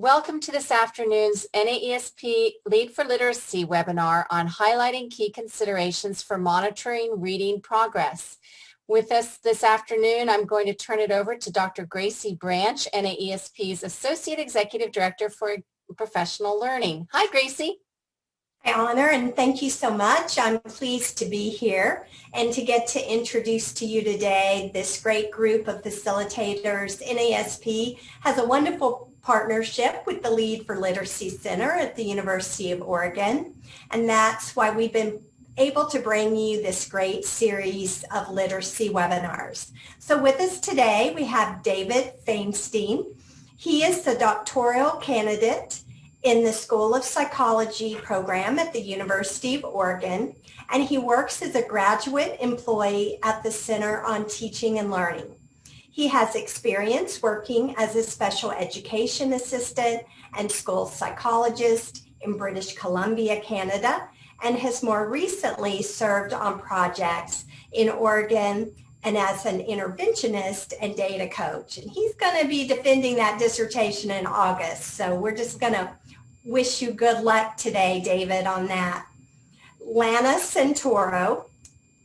Welcome to this afternoon's NAESP Lead for Literacy webinar on highlighting key considerations for monitoring reading progress. With us this afternoon, I'm going to turn it over to Dr. Gracie Branch, NAESP's Associate Executive Director for Professional Learning. Hi, Gracie. Hi, Honor, and thank you so much. I'm pleased to be here and to get to introduce to you today this great group of facilitators. NAESP has a wonderful partnership with the Lead for Literacy Center at the University of Oregon, and that's why we've been able to bring you this great series of literacy webinars. So with us today, we have David Feinstein. He is the doctoral candidate in the School of Psychology program at the University of Oregon, and he works as a graduate employee at the Center on Teaching and Learning. He has experience working as a special education assistant and school psychologist in British Columbia, Canada, and has more recently served on projects in Oregon and as an interventionist and data coach. And he's going to be defending that dissertation in August, so we're just going to wish you good luck today, David, on that. Lana Santoro,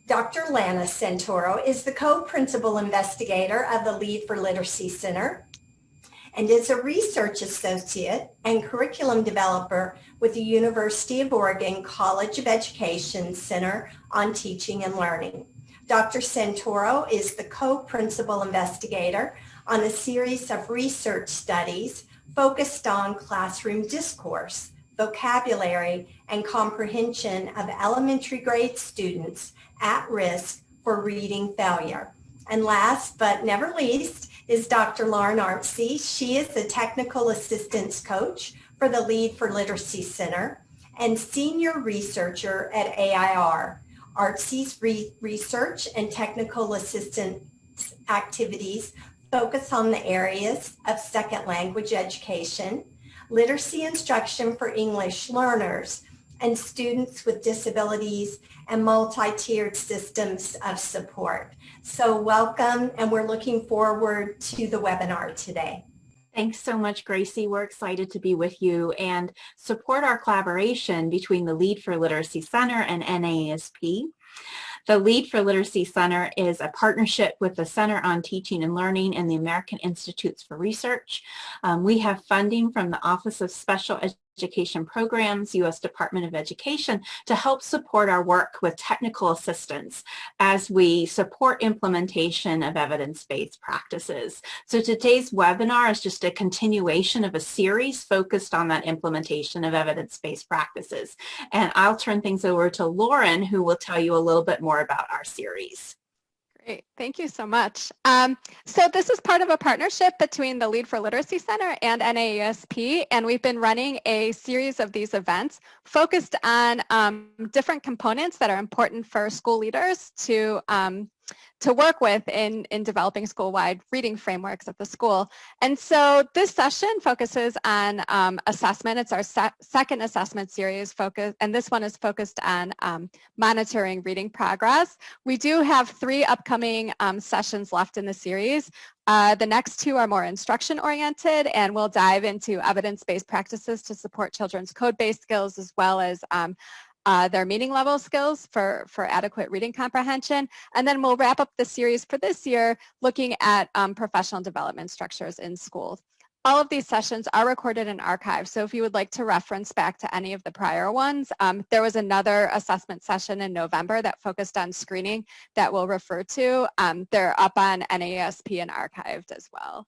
Dr. Lana Santoro is the co-principal investigator of the Lead for Literacy Center and is a research associate and curriculum developer with the University of Oregon College of Education Center on Teaching and Learning. Dr. Santoro is the co-principal investigator on a series of research studies focused on classroom discourse, vocabulary, and comprehension of elementary grade students at risk for reading failure. And last but never least is Dr. Lauren Artsy. She is the technical assistance coach for the Lead for Literacy Center and senior researcher at AIR. Artsy's research and technical assistance activities focus on the areas of second language education, literacy instruction for English learners, and students with disabilities and multi-tiered systems of support. So welcome, and we're looking forward to the webinar today. Thanks so much, Gracie. We're excited to be with you and support our collaboration between the Lead for Literacy Center and NAESP. The Lead for Literacy Center is a partnership with the Center on Teaching and Learning and the American Institutes for Research. We have funding from the Office of Special Education Programs, U.S. Department of Education, to help support our work with technical assistance as we support implementation of evidence-based practices. So today's webinar is just a continuation of a series focused on that implementation of evidence-based practices. And I'll turn things over to Lauren, who will tell you a little bit more about our series. Great, thank you so much. So this is part of a partnership between the Lead for Literacy Center and NAESP, and we've been running a series of these events focused on different components that are important for school leaders to work with in developing school-wide reading frameworks at the school. And so this session focuses on assessment. It's our second assessment series focus, and this one is focused on monitoring reading progress. We do have 3 upcoming sessions left in the series. The next 2 are more instruction-oriented, and we'll dive into evidence-based practices to support children's code-based skills as well as their meaning level skills for adequate reading comprehension. And then we'll wrap up the series for this year looking at professional development structures in schools. All of these sessions are recorded and archived, so if you would like to reference back to any of the prior ones, there was another assessment session in November that focused on screening that we'll refer to. They're up on NAESP and archived as well.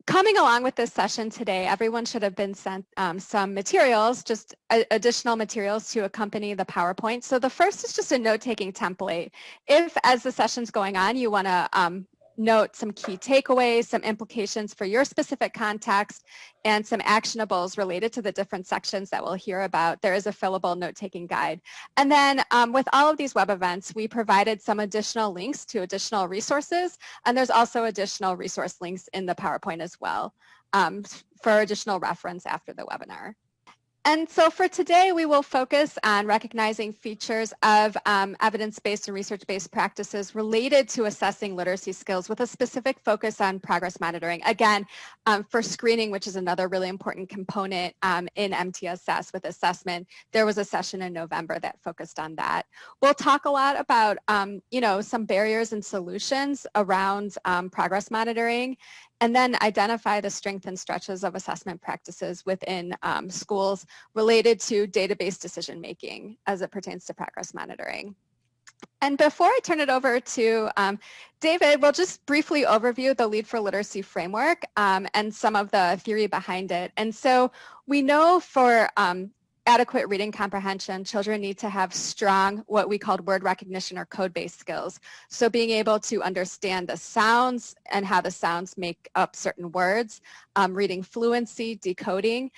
Coming along with this session today, everyone should have been sent some materials, just additional materials to accompany the PowerPoint. So the first is just a note-taking template. If, as the session's going on, you want to note some key takeaways, some implications for your specific context, and some actionables related to the different sections that we'll hear about, there is a fillable note-taking guide. And then with all of these web events, we provided some additional links to additional resources, and there's also additional resource links in the PowerPoint as well for additional reference after the webinar. And so for today, we will focus on recognizing features of evidence-based and research-based practices related to assessing literacy skills with a specific focus on progress monitoring. Again, for screening, which is another really important component in MTSS with assessment, there was a session in November that focused on that. We'll talk a lot about, some barriers and solutions around progress monitoring, and then identify the strengths and stretches of assessment practices within schools related to database decision making as it pertains to progress monitoring. And before I turn it over to David, we'll just briefly overview the Lead for Literacy framework and some of the theory behind it. And so we know for adequate reading comprehension, children need to have strong, what we called word recognition or code-based skills. So being able to understand the sounds and how the sounds make up certain words, reading fluency, decoding.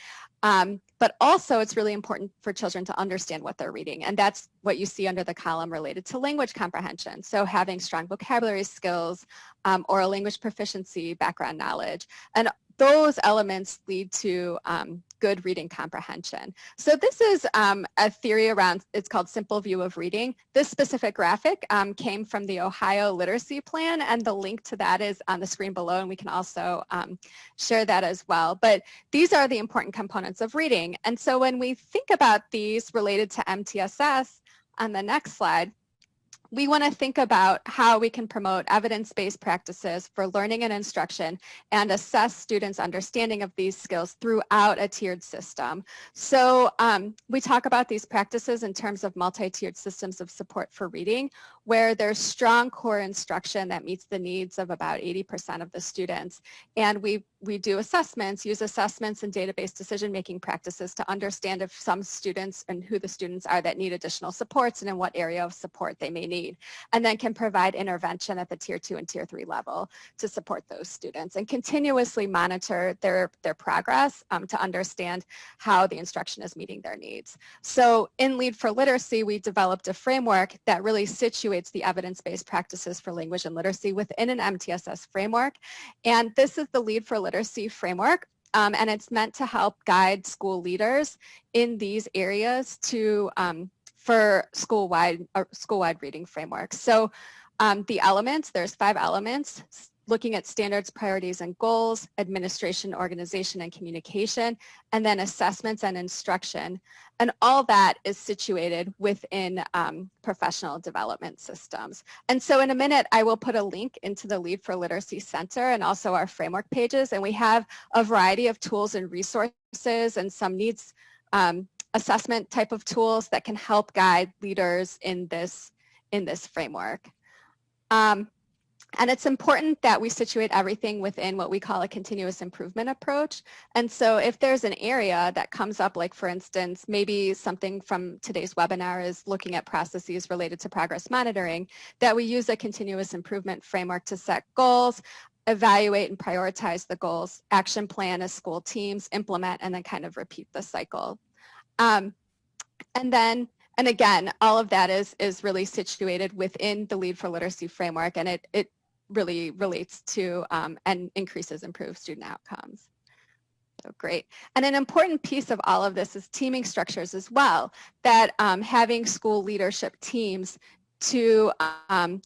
But also it's really important for children to understand what they're reading. And that's what you see under the column related to language comprehension. So having strong vocabulary skills, oral language proficiency, background knowledge, and those elements lead to good reading comprehension. So this is a theory around, it's called Simple View of Reading. This specific graphic came from the Ohio Literacy Plan, and the link to that is on the screen below, and we can also share that as well. But these are the important components of reading. And so when we think about these related to MTSS, on the next slide, we want to think about how we can promote evidence-based practices for learning and instruction and assess students' understanding of these skills throughout a tiered system. So we talk about these practices in terms of multi-tiered systems of support for reading, where there's strong core instruction that meets the needs of about 80% of the students. And we do assessments, use assessments and database decision-making practices to understand if some students and who the students are that need additional supports and in what area of support they may need, and then can provide intervention at the tier 2 and tier 3 level to support those students and continuously monitor their progress to understand how the instruction is meeting their needs. So in Lead for Literacy, we developed a framework that really situates the evidence-based practices for language and literacy within an MTSS framework. And this is the Lead for Literacy framework. And it's meant to help guide school leaders in these areas to for school-wide reading frameworks. So the elements, there's 5 elements: looking at standards, priorities, and goals, administration, organization, and communication, and then assessments and instruction. And all that is situated within professional development systems. And so in a minute, I will put a link into the Lead for Literacy Center and also our framework pages. And we have a variety of tools and resources and some needs assessment type of tools that can help guide leaders in this framework. And it's important that we situate everything within what we call a continuous improvement approach. And so if there's an area that comes up, like for instance, maybe something from today's webinar is looking at processes related to progress monitoring, that we use a continuous improvement framework to set goals, evaluate and prioritize the goals, action plan as school teams, implement, and then kind of repeat the cycle. And again, all of that is really situated within the Lead for Literacy framework, and it really relates to and improves student outcomes. So great. And an important piece of all of this is teaming structures as well, that having school leadership teams to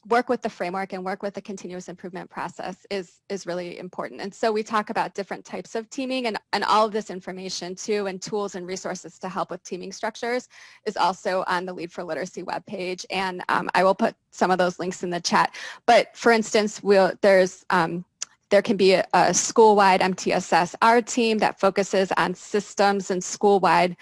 work with the framework and work with the continuous improvement process is really important. And so we talk about different types of teaming, and all of this information too, and tools and resources to help with teaming structures is also on the Lead for Literacy webpage. And I will put some of those links in the chat. But for instance, there can be a school-wide MTSS-R team that focuses on systems and school-wide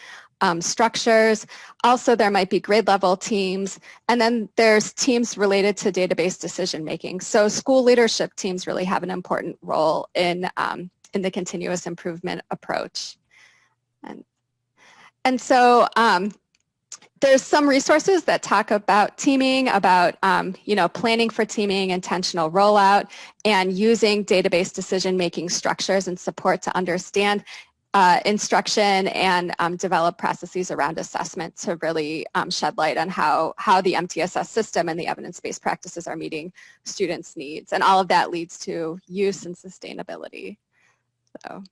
structures. Also, there might be grade level teams, and then there's teams related to database decision making. So school leadership teams really have an important role in the continuous improvement approach. And so there's some resources that talk about teaming, about planning for teaming, intentional rollout, and using database decision making structures and support to understand instruction and develop processes around assessment to really shed light on how the MTSS system and the evidence-based practices are meeting students' needs. And all of that leads to use and sustainability. So,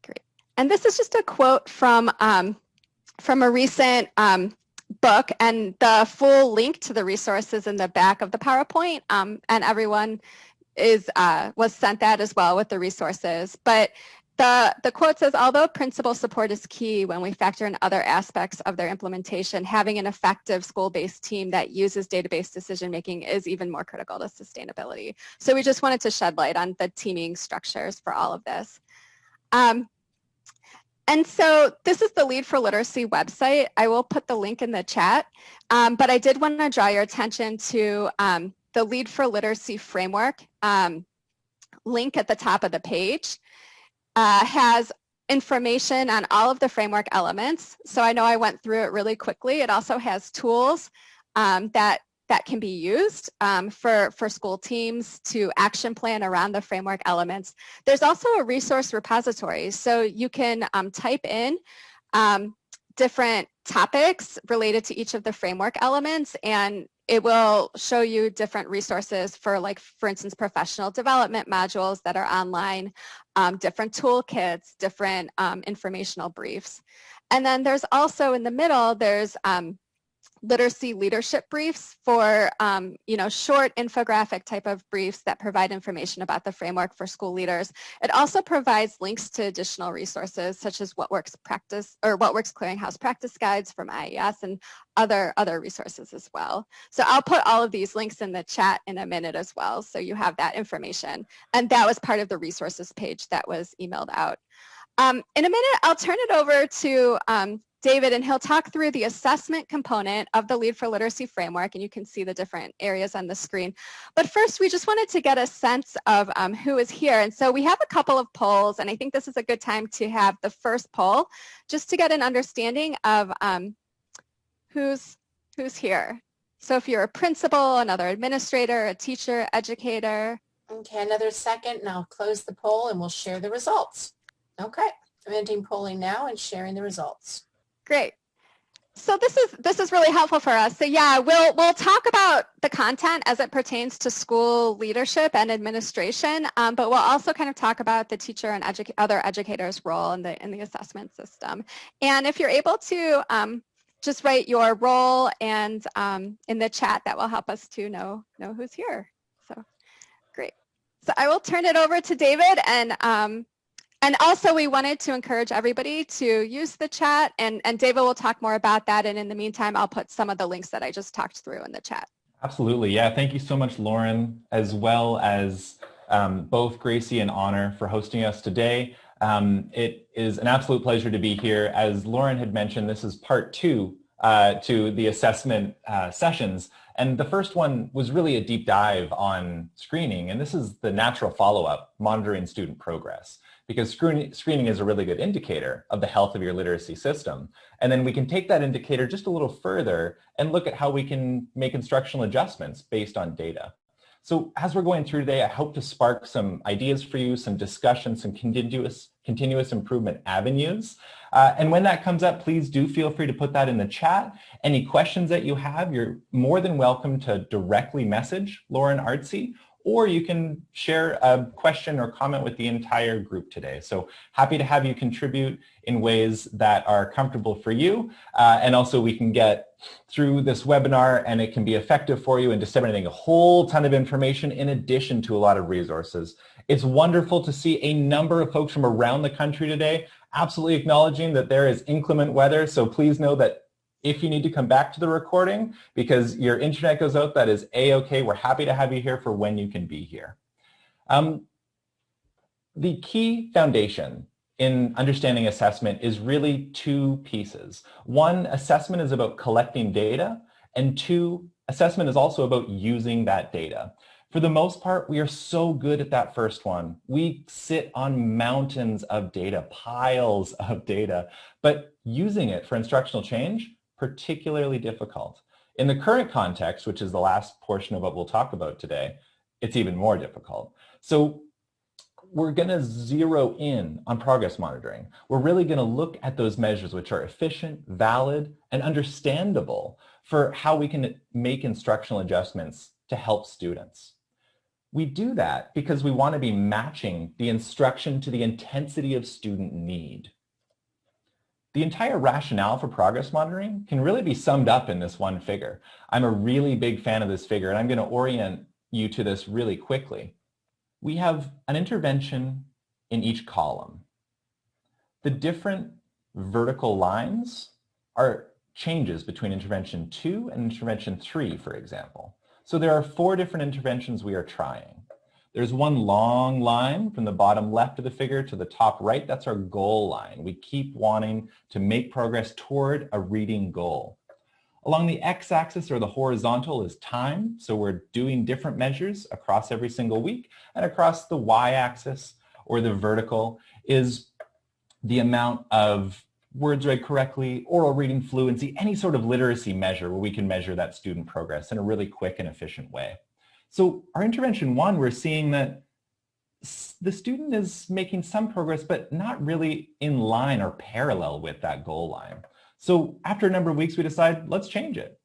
great. And this is just a quote from a recent book, and the full link to the resources in the back of the PowerPoint, and everyone was sent that as well with the resources. But the quote says, although principal support is key when we factor in other aspects of their implementation, having an effective school-based team that uses database decision-making is even more critical to sustainability. So we just wanted to shed light on the teaming structures for all of this. And so this is the Lead for Literacy website. I will put the link in the chat, but I did want to draw your attention to the Lead for Literacy framework link at the top of the page. Has information on all of the framework elements. So I know I went through it really quickly. It also has tools that can be used for school teams to action plan around the framework elements. There's also a resource repository. So you can type in different topics related to each of the framework elements, and it will show you different resources for, like, for instance, professional development modules that are online, different toolkits, different informational briefs. And then there's also in the middle, there's literacy leadership briefs for, short infographic type of briefs that provide information about the framework for school leaders. It also provides links to additional resources such as What Works Clearinghouse practice guides from IES and other resources as well. So I'll put all of these links in the chat in a minute as well, so you have that information. And that was part of the resources page that was emailed out. In a minute, I'll turn it over to David, and he'll talk through the assessment component of the Lead for Literacy framework, and you can see the different areas on the screen. But first, we just wanted to get a sense of who is here. And so we have a couple of polls, and I think this is a good time to have the first poll, just to get an understanding of who's here. So if you're a principal, another administrator, a teacher, educator. Okay, another second, and I'll close the poll and we'll share the results. Okay, I'm ending polling now and sharing the results. Great. So this is really helpful for us. So yeah, we'll talk about the content as it pertains to school leadership and administration, but we'll also kind of talk about the teacher and other educators' role in the assessment system. And if you're able to just write your role and in the chat, that will help us to know who's here. So great. So I will turn it over to David, and also we wanted to encourage everybody to use the chat, and David will talk more about that. And in the meantime, I'll put some of the links that I just talked through in the chat. Absolutely. Yeah. Thank you so much, Lauren, as well as both Gracie and Honor for hosting us today. It is an absolute pleasure to be here. As Lauren had mentioned, this is part 2 to the assessment sessions. And the first one was really a deep dive on screening. And this is the natural follow-up, monitoring student progress, because screening is a really good indicator of the health of your literacy system. And then we can take that indicator just a little further and look at how we can make instructional adjustments based on data. So as we're going through today, I hope to spark some ideas for you, some discussion, some continuous improvement avenues. And when that comes up, please do feel free to put that in the chat. Any questions that you have, you're more than welcome to directly message Lauren Artsy, or you can share a question or comment with the entire group today. So happy to have you contribute in ways that are comfortable for you. And also we can get through this webinar and it can be effective for you in disseminating a whole ton of information in addition to a lot of resources. It's wonderful to see a number of folks from around the country today absolutely acknowledging that there is inclement weather. So please know that if you need to come back to the recording because your internet goes out, that is A-okay. We're happy to have you here for when you can be here. The key foundation in understanding assessment is really 2 pieces. 1, assessment is about collecting data, and 2, assessment is also about using that data. For the most part, we are so good at that first one. We sit on mountains of data, piles of data, but using it for instructional change, particularly difficult. In the current context, which is the last portion of what we'll talk about today, it's even more difficult. So we're going to zero in on progress monitoring. We're really going to look at those measures which are efficient, valid, and understandable for how we can make instructional adjustments to help students. We do that because we want to be matching the instruction to the intensity of student need. The entire rationale for progress monitoring can really be summed up in this one figure. I'm a really big fan of this figure, and I'm going to orient you to this really quickly. We have an intervention in each column. The different vertical lines are changes between intervention 2 and intervention 3, for example. So there are 4 different interventions we are trying. There's one long line from the bottom left of the figure to the top right. That's our goal line. We keep wanting to make progress toward a reading goal. Along the x-axis or the horizontal is time. So we're doing different measures across every single week. And across the y-axis or the vertical is the amount of words read correctly, oral reading fluency, any sort of literacy measure where we can measure that student progress in a really quick and efficient way. So our intervention 1, we're seeing that the student is making some progress, but not really in line or parallel with that goal line. So after a number of weeks, we decide, let's change it.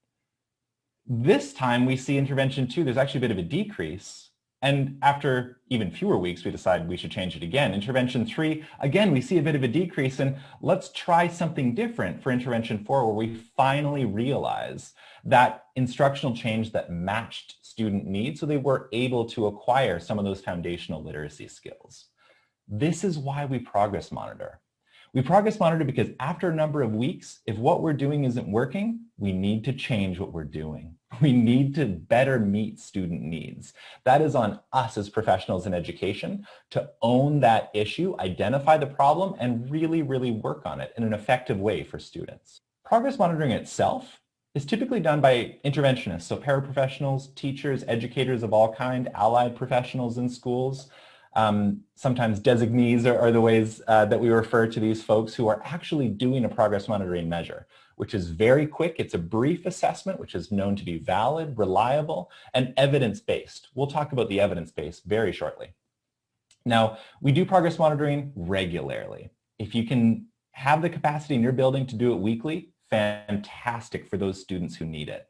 This time we see intervention 2, there's actually a bit of a decrease. And after even fewer weeks, we decide we should change it again. Intervention 3, again, we see a bit of a decrease, and let's try something different for intervention 4, where we finally realize that instructional change that matched student needs so they were able to acquire some of those foundational literacy skills. This is why we progress monitor. We progress monitor because after a number of weeks, if what we're doing isn't working, we need to change what we're doing. We need to better meet student needs. That is on us as professionals in education to own that issue, identify the problem, and really, really work on it in an effective way for students. Progress monitoring itself is typically done by interventionists, so paraprofessionals, teachers, educators of all kind, allied professionals in schools. Sometimes designees are the ways that we refer to these folks who are actually doing a progress monitoring measure, which is very quick. It's a brief assessment, which is known to be valid, reliable, and evidence-based. We'll talk about the evidence-based very shortly. Now, we do progress monitoring regularly. If you can have the capacity in your building to do it weekly, fantastic for those students who need it.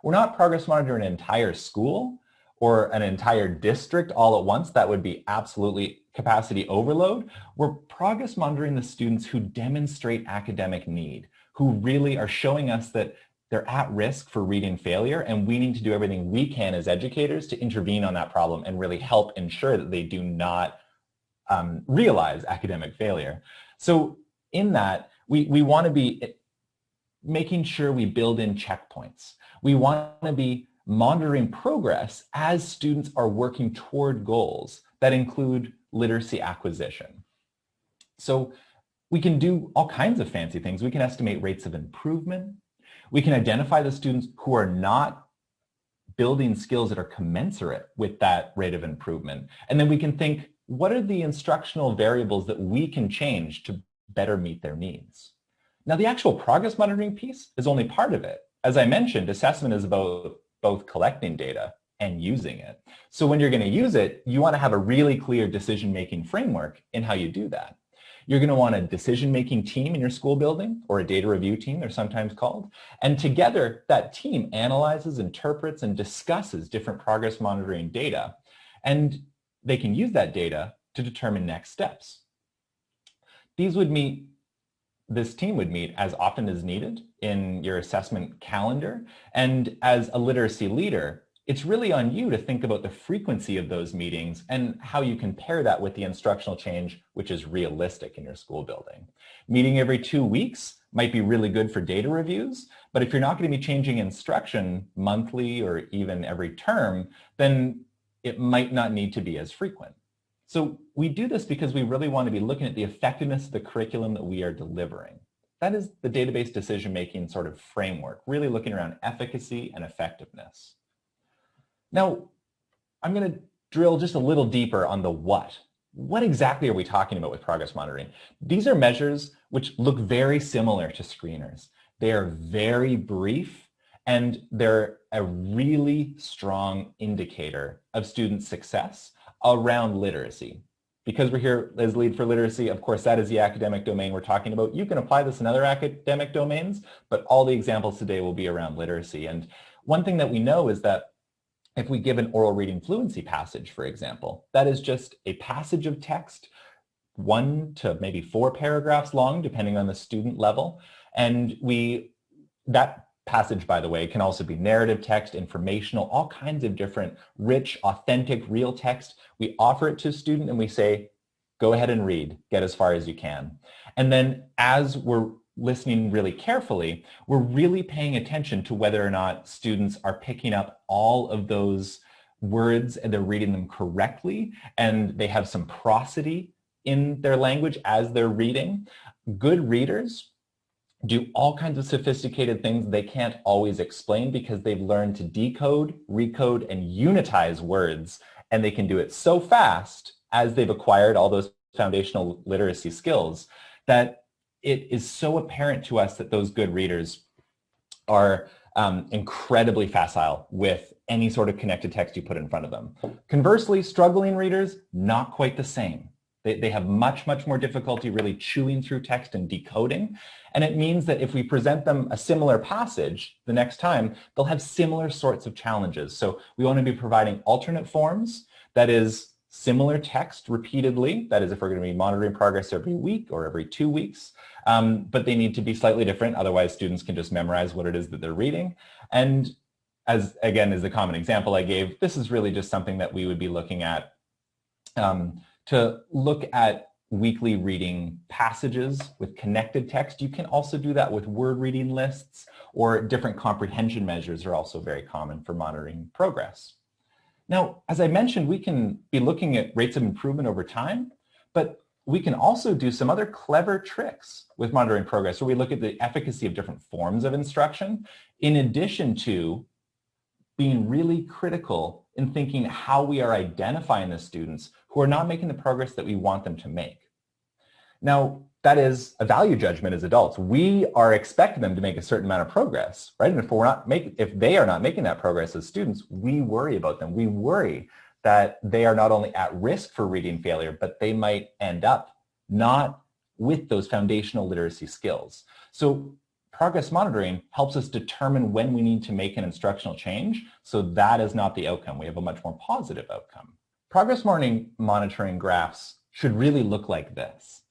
We're not progress monitoring an entire school or an entire district all at once. That would be absolutely capacity overload. We're progress monitoring the students who demonstrate academic need, who really are showing us that they're at risk for reading failure, and we need to do everything we can as educators to intervene on that problem and really help ensure that they do not realize academic failure. So in that, we want to be making sure we build in checkpoints. We want to be monitoring progress as students are working toward goals that include literacy acquisition. So we can do all kinds of fancy things. We can estimate rates of improvement. We can identify the students who are not building skills that are commensurate with that rate of improvement. And then we can think, what are the instructional variables that we can change to better meet their needs? Now, the actual progress monitoring piece is only part of it. As I mentioned, assessment is about both collecting data and using it. So when you're going to use it, you want to have a really clear decision-making framework in how you do that. You're going to want a decision-making team in your school building, or a data review team, they're sometimes called. And together, that team analyzes, interprets, and discusses different progress monitoring data. And they can use that data to determine next steps. This team would meet as often as needed in your assessment calendar. And as a literacy leader, it's really on you to think about the frequency of those meetings and how you can pair that with the instructional change, which is realistic in your school building. Meeting every 2 weeks might be really good for data reviews, but if you're not going to be changing instruction monthly or even every term, then it might not need to be as frequent. So we do this because we really want to be looking at the effectiveness of the curriculum that we are delivering. That is the database decision-making sort of framework, really looking around efficacy and effectiveness. Now, I'm going to drill just a little deeper on the what. What exactly are we talking about with progress monitoring? These are measures which look very similar to screeners. They are very brief, and they're a really strong indicator of student success around literacy. Because we're here as Lead for Literacy, of course, that is the academic domain we're talking about. You can apply this in other academic domains, but all the examples today will be around literacy. And one thing that we know is that if we give an oral reading fluency passage, for example, that is just a passage of text 1 to maybe 4 paragraphs long, depending on the student level. And that passage, by the way, can also be narrative text, informational, all kinds of different rich, authentic, real text. We offer it to a student and we say, go ahead and read, get as far as you can. And then as we're listening really carefully, we're really paying attention to whether or not students are picking up all of those words and they're reading them correctly and they have some prosody in their language as they're reading. Good readers do all kinds of sophisticated things they can't always explain because they've learned to decode, recode, and unitize words, and they can do it so fast as they've acquired all those foundational literacy skills that it is so apparent to us that those good readers are incredibly facile with any sort of connected text you put in front of them. Conversely, struggling readers, not quite the same. They have much, much more difficulty really chewing through text and decoding. And it means that if we present them a similar passage the next time, they'll have similar sorts of challenges. So we want to be providing alternate forms, that is similar text repeatedly. That is if we're going to be monitoring progress every week or every 2 weeks. But they need to be slightly different. Otherwise, students can just memorize what it is that they're reading. And as the common example I gave, this is really just something that we would be looking at to look at weekly reading passages with connected text. You can also do that with word reading lists, or different comprehension measures are also very common for monitoring progress. Now, as I mentioned, we can be looking at rates of improvement over time, but we can also do some other clever tricks with monitoring progress, where we look at the efficacy of different forms of instruction, in addition to being really critical in thinking how we are identifying the students who are not making the progress that we want them to make. Now, that is a value judgment as adults. We are expecting them to make a certain amount of progress, right? And if they are not making that progress as students, we worry about them. We worry that they are not only at risk for reading failure, but they might end up not with those foundational literacy skills. So progress monitoring helps us determine when we need to make an instructional change, so that is not the outcome. We have a much more positive outcome. Progress monitoring graphs should really look like this.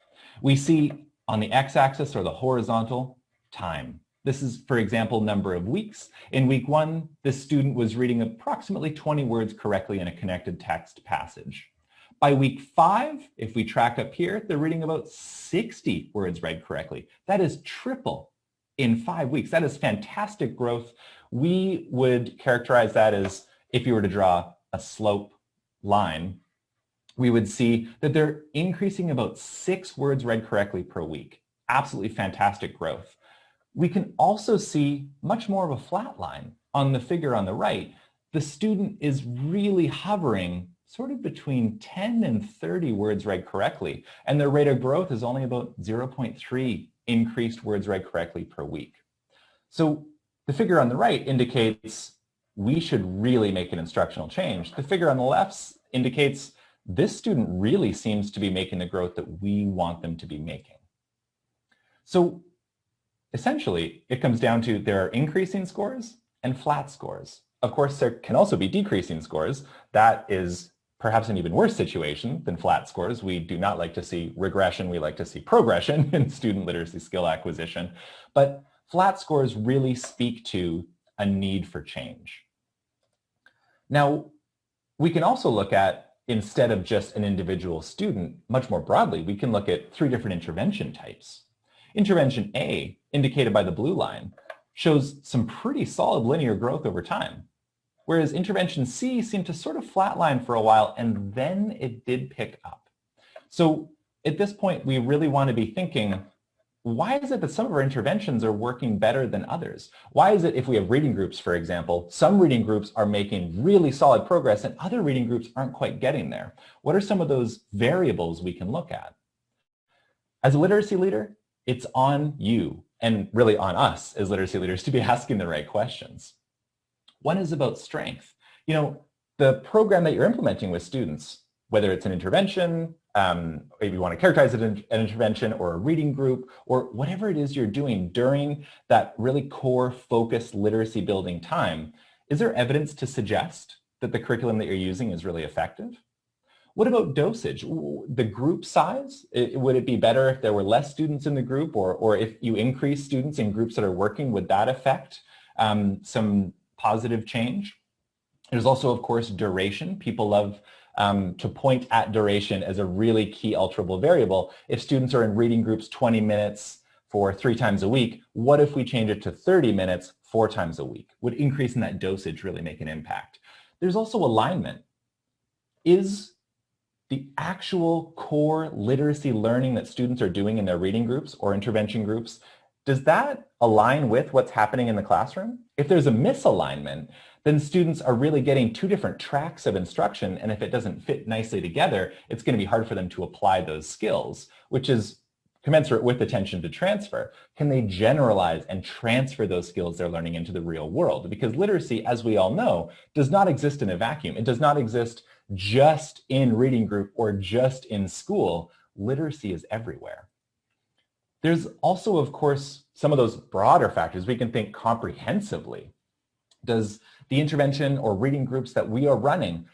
We see on the x-axis or the horizontal, time. This is, for example, number of weeks. In week 1, this student was reading approximately 20 words correctly in a connected text passage. By week 5, if we track up here, they're reading about 60 words read correctly. That is triple in 5 weeks. That is fantastic growth. We would characterize that as, if you were to draw a slope line, we would see that they're increasing about 6 words read correctly per week. Absolutely fantastic growth. We can also see much more of a flat line on the figure on the right. The student is really hovering sort of between 10 and 30 words read correctly, and their rate of growth is only about 0.3 increased words read correctly per week. So the figure on the right indicates we should really make an instructional change. The figure on the left indicates this student really seems to be making the growth that we want them to be making. So essentially, it comes down to there are increasing scores and flat scores. Of course, there can also be decreasing scores. That is perhaps an even worse situation than flat scores. We do not like to see regression. We like to see progression in student literacy skill acquisition. But flat scores really speak to a need for change. Now, we can also look at, instead of just an individual student, much more broadly, we can look at 3 different intervention types. Intervention A, indicated by the blue line, shows some pretty solid linear growth over time, whereas intervention C seemed to sort of flatline for a while, and then it did pick up. So at this point, we really want to be thinking, why is it that some of our interventions are working better than others? Why is it, if we have reading groups, for example, some reading groups are making really solid progress and other reading groups aren't quite getting there? What are some of those variables we can look at? As a literacy leader, it's on you, and really on us as literacy leaders, to be asking the right questions. One is about strength. You know, the program that you're implementing with students, whether it's an intervention, if you want to characterize it as an intervention or a reading group, or whatever it is you're doing during that really core focused literacy building time, is there evidence to suggest that the curriculum that you're using is really effective? What about dosage? The group size, would it be better if there were less students in the group, or if you increase students in groups that are working, would that affect some positive change? There's also, of course, duration. People love to point at duration as a really key alterable variable. If students are in reading groups 20 minutes for 3 times a week, what if we change it to 30 minutes 4 times a week? Would increasing that dosage really make an impact? There's also alignment. Is the actual core literacy learning that students are doing in their reading groups or intervention groups, does that align with what's happening in the classroom? If there's a misalignment, then students are really getting 2 different tracks of instruction, and if it doesn't fit nicely together, it's going to be hard for them to apply those skills, which is commensurate with attention to transfer. Can they generalize and transfer those skills they're learning into the real world? Because literacy, as we all know, does not exist in a vacuum. It does not exist just in reading group or just in school. Literacy is everywhere. There's also, of course, some of those broader factors. We can think comprehensively. Does the intervention or reading groups that we are running,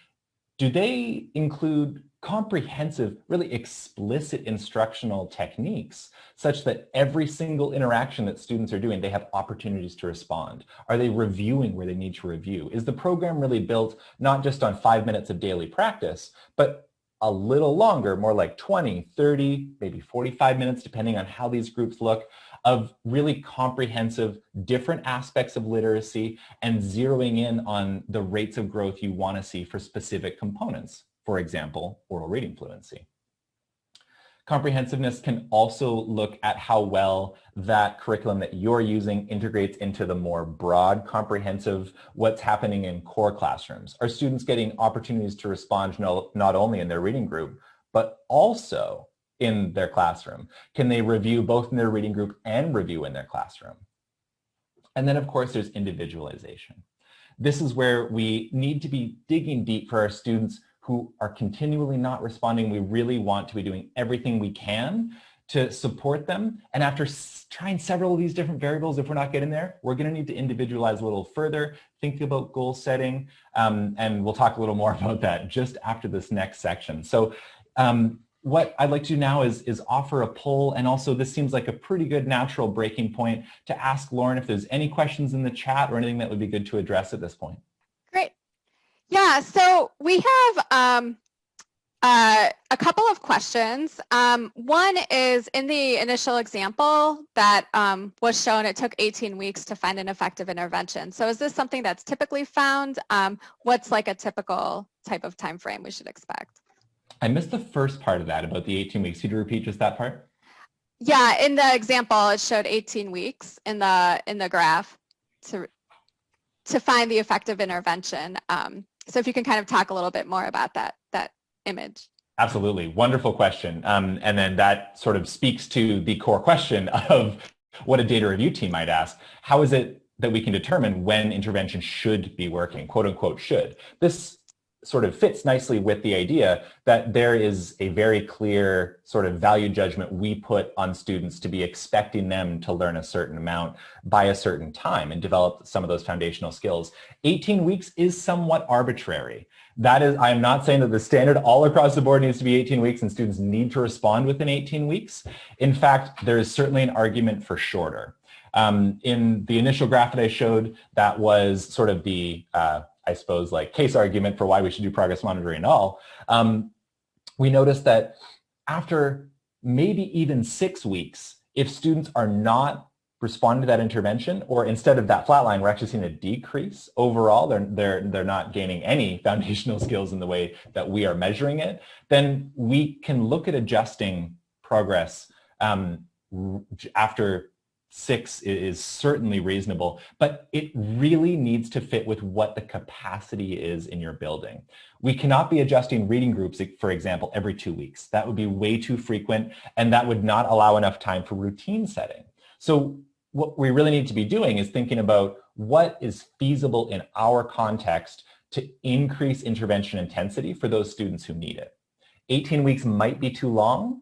do they include comprehensive, really explicit instructional techniques such that every single interaction that students are doing, they have opportunities to respond? Are they reviewing where they need to review? Is the program really built not just on 5 minutes of daily practice, but a little longer, more like 20, 30, maybe 45 minutes, depending on how these groups look, of really comprehensive different aspects of literacy and zeroing in on the rates of growth you want to see for specific components? For example, oral reading fluency. Comprehensiveness can also look at how well that curriculum that you're using integrates into the more broad, comprehensive, what's happening in core classrooms. Are students getting opportunities to respond not only in their reading group, but also in their classroom? Can they review both in their reading group and review in their classroom? And then, of course, there's individualization. This is where we need to be digging deep for our students who are continually not responding. We really want to be doing everything we can to support them. And after trying several of these different variables, if we're not getting there, we're going to need to individualize a little further, think about goal setting, and we'll talk a little more about that just after this next section. So what I'd like to do now is offer a poll, and also this seems like a pretty good natural breaking point to ask Lauren if there's any questions in the chat or anything that would be good to address at this point. Great. Yeah, so we have a couple of questions. One is, in the initial example that was shown, it took 18 weeks to find an effective intervention. So is this something that's typically found? What's like a typical type of time frame we should expect? I missed the first part of that about the 18 weeks. Could you repeat just that part? Yeah, in the example, it showed 18 weeks in the graph to find the effective intervention. So if you can kind of talk a little bit more about that image. Absolutely. Wonderful question. And then that sort of speaks to the core question of what a data review team might ask. How is it that we can determine when intervention should be working, quote unquote should? This sort of fits nicely with the idea that there is a very clear sort of value judgment we put on students to be expecting them to learn a certain amount by a certain time and develop some of those foundational skills. 18 weeks is somewhat arbitrary. That is, I'm not saying that the standard all across the board needs to be 18 weeks and students need to respond within 18 weeks. In fact, there is certainly an argument for shorter. In the initial graph that I showed, that was sort of the I suppose, like case argument for why we should do progress monitoring at all, we noticed that after maybe even 6 weeks, if students are not responding to that intervention, or instead of that flat line, we're actually seeing a decrease overall, they're not gaining any foundational skills in the way that we are measuring it, then we can look at adjusting progress after 6 is certainly reasonable, but it really needs to fit with what the capacity is in your building. We cannot be adjusting reading groups, for example, every 2 weeks. That would be way too frequent, and that would not allow enough time for routine setting. So what we really need to be doing is thinking about what is feasible in our context to increase intervention intensity for those students who need it. 18 weeks might be too long.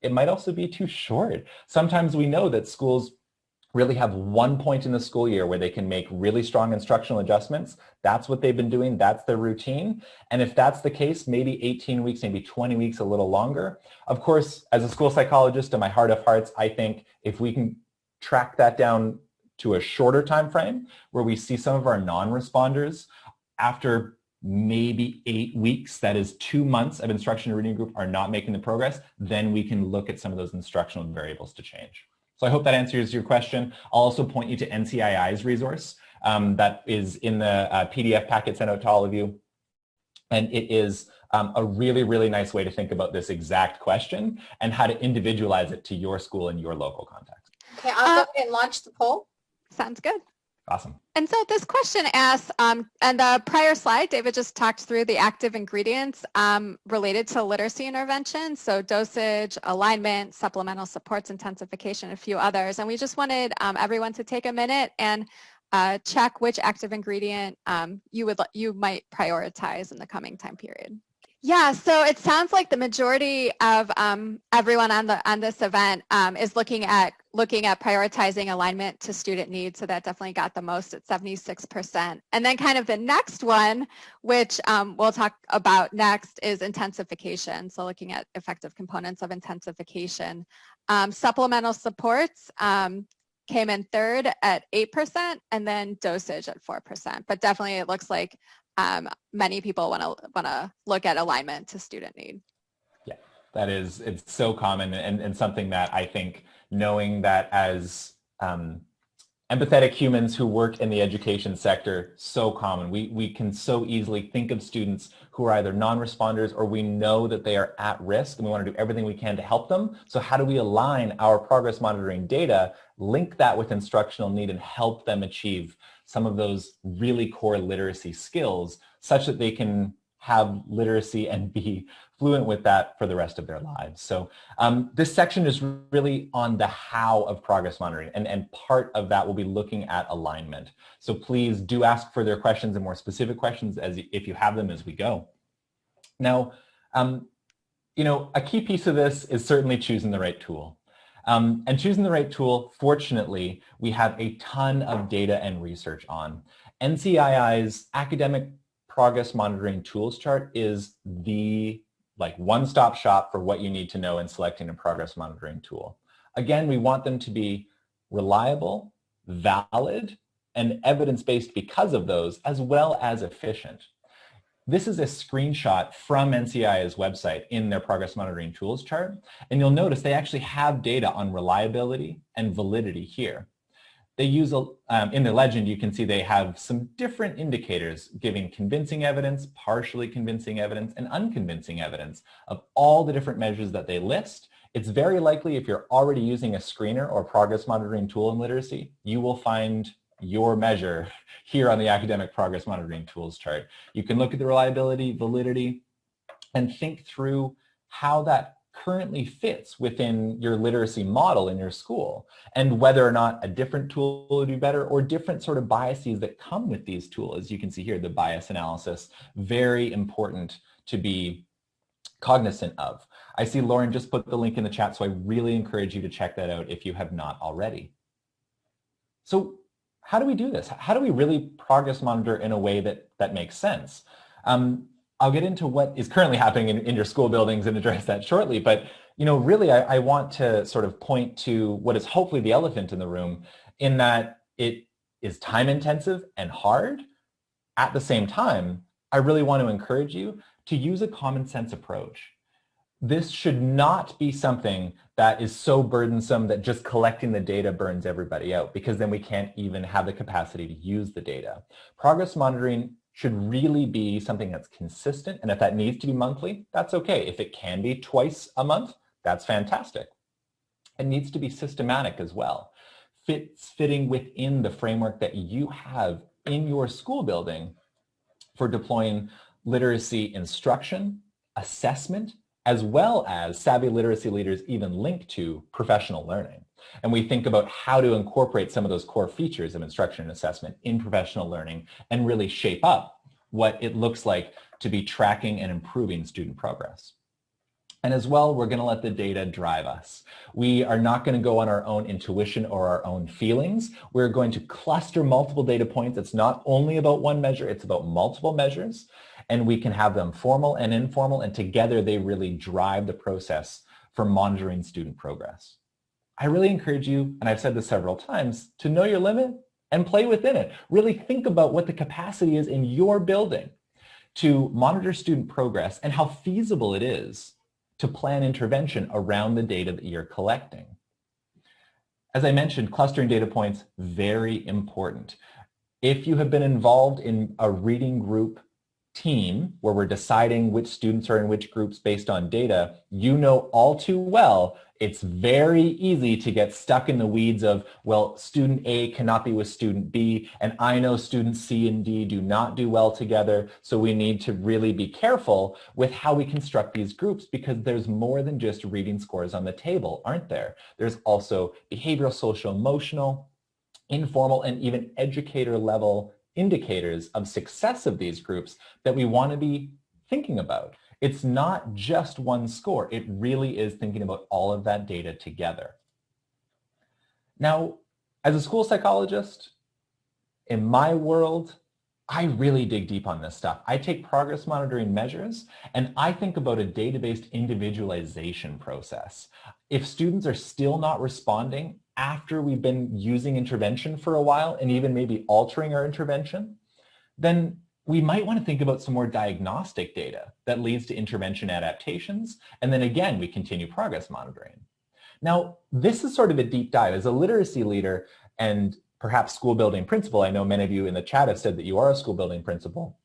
It might also be too short. Sometimes we know that schools really have one point in the school year where they can make really strong instructional adjustments. That's what they've been doing. That's their routine. And if that's the case, maybe 18 weeks, maybe 20 weeks, a little longer. Of course, as a school psychologist, in my heart of hearts, I think if we can track that down to a shorter time frame where we see some of our non-responders after maybe 8 weeks, that is 2 months of instruction and reading group, are not making the progress, then we can look at some of those instructional variables to change. So I hope that answers your question. I'll also point you to NCII's resource that is in the PDF packet sent out to all of you. And it is a really, really nice way to think about this exact question and how to individualize it to your school and your local context. Okay, I'll go ahead and launch the poll. Sounds good. Awesome. And so this question asks, and the prior slide, David just talked through the active ingredients related to literacy intervention. So dosage, alignment, supplemental supports, intensification, a few others. And we just wanted everyone to take a minute and check which active ingredient you might prioritize in the coming time period. Yeah, so it sounds like the majority of everyone on this event is looking at prioritizing alignment to student needs. So that definitely got the most at 76%. And then kind of the next one, which we'll talk about next, is intensification. So looking at effective components of intensification. Supplemental supports came in third at 8%, and then dosage at 4%. But definitely it looks like many people want to look at alignment to student need. Yeah, it's so common and something that I think, knowing that as empathetic humans who work in the education sector, so common. We can so easily think of students who are either non-responders or we know that they are at risk and we want to do everything we can to help them. So how do we align our progress monitoring data, link that with instructional need, and help them achieve some of those really core literacy skills such that they can have literacy and be fluent with that for the rest of their lives. So this section is really on the how of progress monitoring, and part of that will be looking at alignment. So please do ask further questions and more specific questions if you have them as we go. Now, a key piece of this is certainly choosing the right tool. And choosing the right tool, fortunately, we have a ton of data and research on. NCII's academic progress monitoring tools chart is the one-stop shop for what you need to know in selecting a progress monitoring tool. Again, we want them to be reliable, valid, and evidence-based because of those, as well as efficient. This is a screenshot from NCII's website in their progress monitoring tools chart, and you'll notice they actually have data on reliability and validity here. They use, in the legend, you can see they have some different indicators giving convincing evidence, partially convincing evidence, and unconvincing evidence of all the different measures that they list. It's very likely if you're already using a screener or progress monitoring tool in literacy, you will find your measure here on the academic progress monitoring tools chart. You can look at the reliability, validity, and think through how that currently fits within your literacy model in your school, and whether or not a different tool will do better, or different sort of biases that come with these tools. As you can see here, the bias analysis, very important to be cognizant of. I see Lauren just put the link in the chat, so I really encourage you to check that out if you have not already. So how do we do this? How do we really progress monitor in a way that makes sense? I'll get into what is currently happening in your school buildings and address that shortly, but really I want to sort of point to what is hopefully the elephant in the room, in that it is time intensive and hard. At the same time, I really want to encourage you to use a common sense approach. This should not be something that is so burdensome that just collecting the data burns everybody out, because then we can't even have the capacity to use the data. Progress monitoring should really be something that's consistent, and if that needs to be monthly, that's okay. If it can be twice a month, that's fantastic. It needs to be systematic as well, fitting within the framework that you have in your school building for deploying literacy instruction, assessment, as well as savvy literacy leaders even linked to professional learning. And we think about how to incorporate some of those core features of instruction and assessment in professional learning and really shape up what it looks like to be tracking and improving student progress. And as well, we're going to let the data drive us. We are not going to go on our own intuition or our own feelings. We're going to cluster multiple data points. It's not only about one measure, it's about multiple measures. And we can have them formal and informal, and together they really drive the process for monitoring student progress. I really encourage you, and I've said this several times, to know your limit and play within it. Really think about what the capacity is in your building to monitor student progress and how feasible it is to plan intervention around the data that you're collecting. As I mentioned, clustering data points, very important. If you have been involved in a reading group team where we're deciding which students are in which groups based on data, you know all too well it's very easy to get stuck in the weeds of, well, student A cannot be with student B, and I know students C and D do not do well together, so we need to really be careful with how we construct these groups, because there's more than just reading scores on the table, aren't there? There's also behavioral, social, emotional, informal, and even educator level indicators of success of these groups that we want to be thinking about. It's not just one score. It really is thinking about all of that data together. Now, as a school psychologist, in my world, I really dig deep on this stuff. I take progress monitoring measures and I think about a data-based individualization process. If students are still not responding after we've been using intervention for a while and even maybe altering our intervention, then we might want to think about some more diagnostic data that leads to intervention adaptations. And then again, we continue progress monitoring. Now, this is sort of a deep dive. As a literacy leader and perhaps school building principal, I know many of you in the chat have said that you are a school building principal.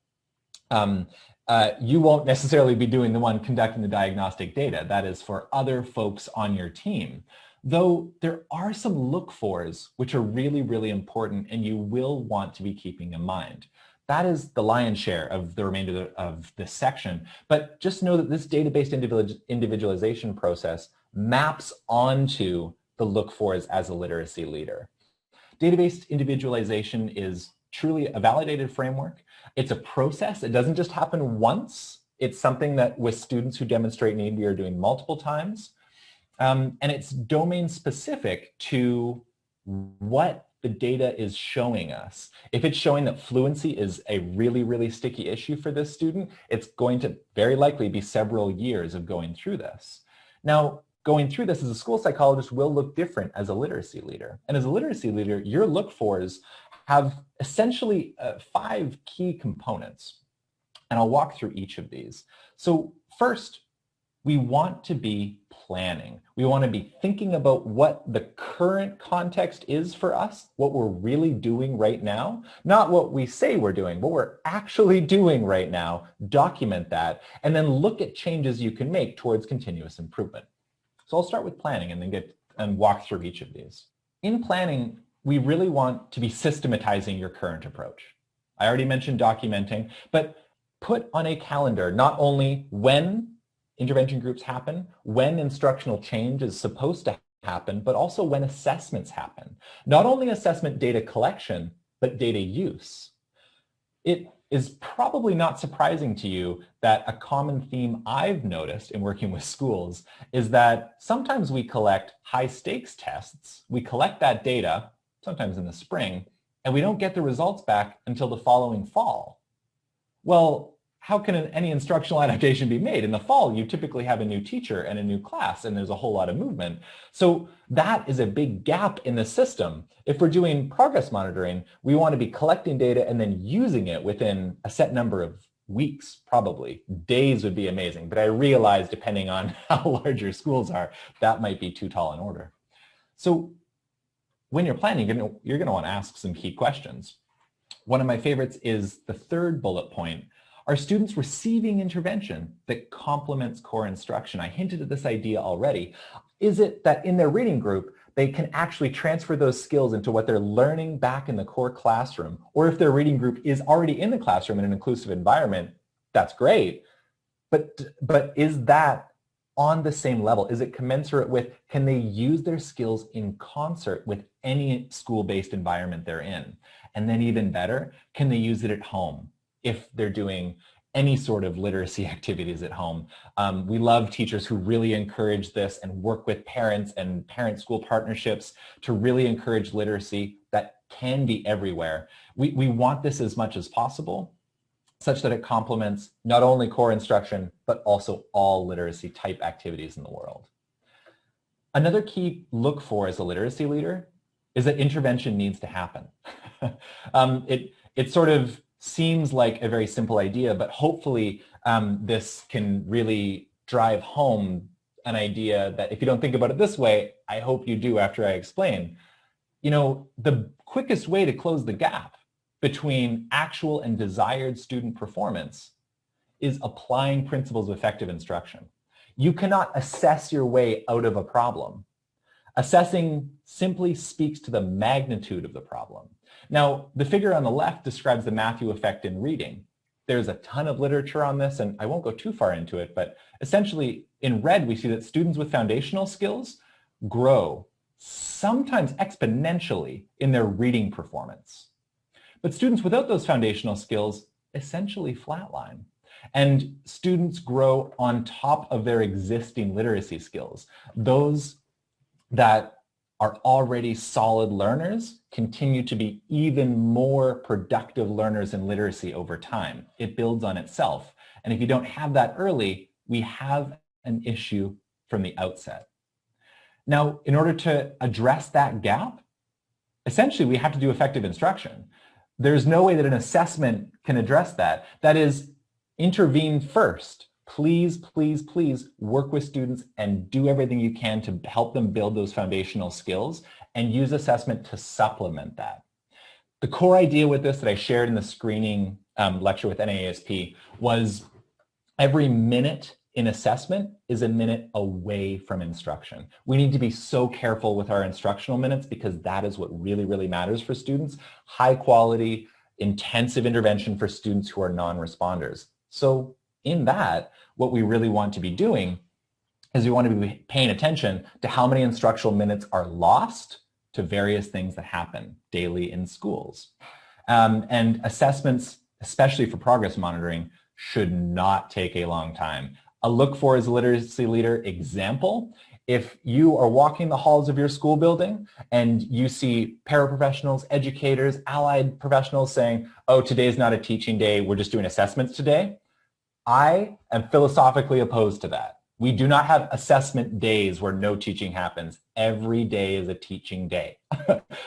You won't necessarily be doing the one conducting the diagnostic data. That is for other folks on your team. Though there are some look-fors which are really, really important and you will want to be keeping in mind. That is the lion's share of the remainder of this section. But just know that this data-based individualization process maps onto the look-fors as a literacy leader. Data-based individualization is truly a validated framework. It's a process. It doesn't just happen once. It's something that with students who demonstrate need, we are doing multiple times. And it's domain specific to what the data is showing us. If it's showing that fluency is a really, really sticky issue for this student, it's going to very likely be several years of going through this. Now, going through this as a school psychologist will look different as a literacy leader. And as a literacy leader, your look-fors have essentially 5 key components. And I'll walk through each of these. So first, we want to be planning. We want to be thinking about what the current context is for us, what we're really doing right now, not what we say we're doing, what we're actually doing right now, document that, and then look at changes you can make towards continuous improvement. So I'll start with planning and then walk through each of these. In planning, we really want to be systematizing your current approach. I already mentioned documenting, but put on a calendar not only when intervention groups happen, when instructional change is supposed to happen, but also when assessments happen. Not only assessment data collection, but data use. It is probably not surprising to you that a common theme I've noticed in working with schools is that sometimes we collect high stakes tests, we collect that data, sometimes in the spring, and we don't get the results back until the following fall. Well, how can any instructional adaptation be made? In the fall, you typically have a new teacher and a new class, and there's a whole lot of movement. So that is a big gap in the system. If we're doing progress monitoring, we want to be collecting data and then using it within a set number of weeks, probably. Days would be amazing, but I realize depending on how large your schools are, that might be too tall an order. So when you're planning, you're going to want to ask some key questions. One of my favorites is the third bullet point. Are students receiving intervention that complements core instruction? I hinted at this idea already. Is it that in their reading group, they can actually transfer those skills into what they're learning back in the core classroom? Or if their reading group is already in the classroom in an inclusive environment, that's great. But is that on the same level? Is it commensurate with, can they use their skills in concert with any school-based environment they're in? And then even better, can they use it at home? If they're doing any sort of literacy activities at home. We love teachers who really encourage this and work with parents and parent-school partnerships to really encourage literacy that can be everywhere. We want this as much as possible, such that it complements not only core instruction, but also all literacy type activities in the world. Another key look for as a literacy leader is that intervention needs to happen. It sort of seems like a very simple idea, but hopefully this can really drive home an idea that if you don't think about it this way, I hope you do after I explain. You know, the quickest way to close the gap between actual and desired student performance is applying principles of effective instruction. You cannot assess your way out of a problem. Assessing simply speaks to the magnitude of the problem. Now, the figure on the left describes the Matthew effect in reading. There's a ton of literature on this, and I won't go too far into it, but essentially in red, we see that students with foundational skills grow, sometimes exponentially, in their reading performance. But students without those foundational skills essentially flatline. And students grow on top of their existing literacy skills. Those that are already solid learners continue to be even more productive learners in literacy over time. It builds on itself. And if you don't have that early, we have an issue from the outset. Now, in order to address that gap, essentially we have to do effective instruction. There's no way that an assessment can address that. That is, intervene first. Please, please, please work with students and do everything you can to help them build those foundational skills and use assessment to supplement that. The core idea with this that I shared in the screening lecture with NAESP was every minute in assessment is a minute away from instruction. We need to be so careful with our instructional minutes because that is what really, really matters for students. High quality, intensive intervention for students who are non-responders. So in that, what we really want to be doing is we want to be paying attention to how many instructional minutes are lost to various things that happen daily in schools. And assessments, especially for progress monitoring, should not take a long time. A look for as a literacy leader example, if you are walking the halls of your school building and you see paraprofessionals, educators, allied professionals saying, oh, today's not a teaching day, we're just doing assessments today, I am philosophically opposed to that. We do not have assessment days where no teaching happens. Every day is a teaching day.